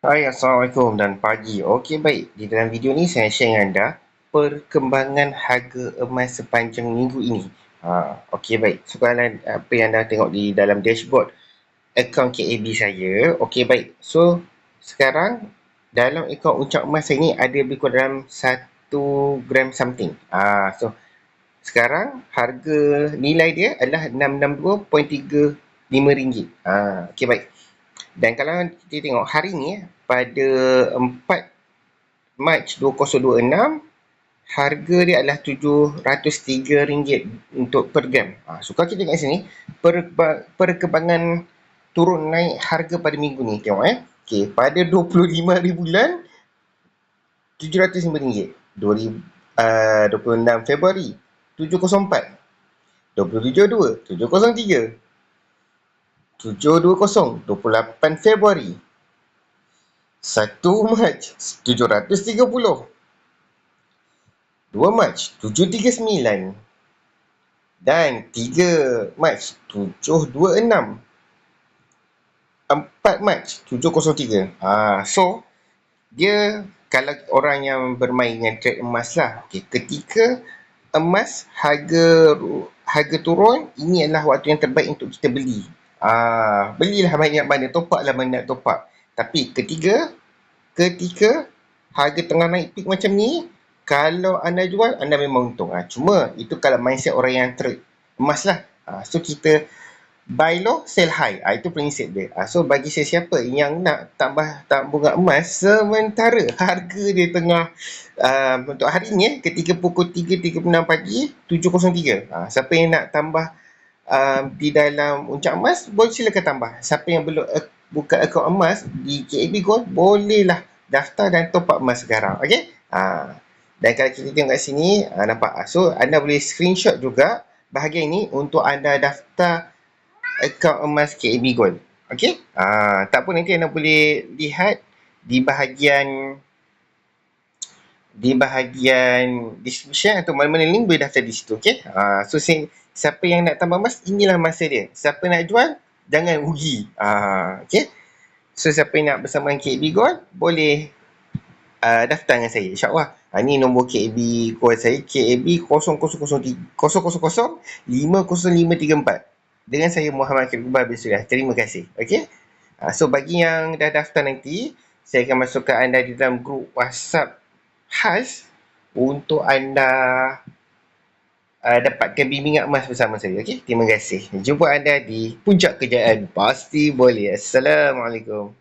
Hai, Assalamualaikum dan pagi. Okey, baik. Di dalam video ni saya share dengan anda perkembangan harga emas sepanjang minggu ini. Okey, baik. Soalan apa yang anda tengok di dalam dashboard akaun KAB saya. Okey, baik. So, sekarang dalam akaun uncak emas saya ni ada lebih kurang dalam 1 gram something. So sekarang harga nilai dia adalah RM662.35. Okey, baik. Dan kalau kita tengok hari ni pada 4 Mac 2026 harga dia adalah RM703 untuk per gram. So kalau kita tengok kat sini perkembangan turun naik harga pada minggu ni tengok okey, pada 25 hari bulan RM705, 26 Februari 704, 27/2 703, 7/20 28 Februari, 1 Mac 730, 2 Mac 739 dan 3 Mac 726, 4 Mac 703. So dia kalau orang yang bermain dengan trade emas lah, ketika emas harga turun, ini adalah waktu yang terbaik untuk kita beli. Belilah banyak mana, top up lah mana nak top up. Tapi ketika harga tengah naik peak macam ni, kalau anda jual, anda memang untung. Cuma itu kalau mindset orang yang trade emas lah. So kita buy low, sell high. Itu prinsip dia. So bagi siapa yang nak tambah tabungan emas sementara harga dia tengah untuk hari ni ketika pukul 3.36 pagi 7.03. Siapa yang nak tambah di dalam uncak emas, boleh silakan tambah. Siapa yang belum buka akaun emas di KAB Gold, bolehlah daftar dan top up emas sekarang. Okey? Dan kalau kita tengok kat sini, nampak. So anda boleh screenshot juga bahagian ini untuk anda daftar akaun emas KAB Gold. Okey? Tak pun nanti anda boleh lihat di bahagian description atau mana-mana link, boleh daftar di situ. Okey? So siapa yang nak tambah emas, inilah masa dia. Siapa nak jual, jangan rugi. Okey? So siapa yang nak bersama dengan KAB Gold, boleh daftar dengan saya, insyaAllah. Ni nombor KAB Gold saya, KAB 0000500534. Dengan saya Muhammad Iqbal bin Suryah. Terima kasih. Okey? So bagi yang dah daftar nanti, saya akan masukkan anda di dalam grup WhatsApp khas untuk anda dapatkan bimbingan emas bersama saya. Okey? Terima kasih. Jumpa anda di puncak kejayaan. Pasti boleh. Assalamualaikum.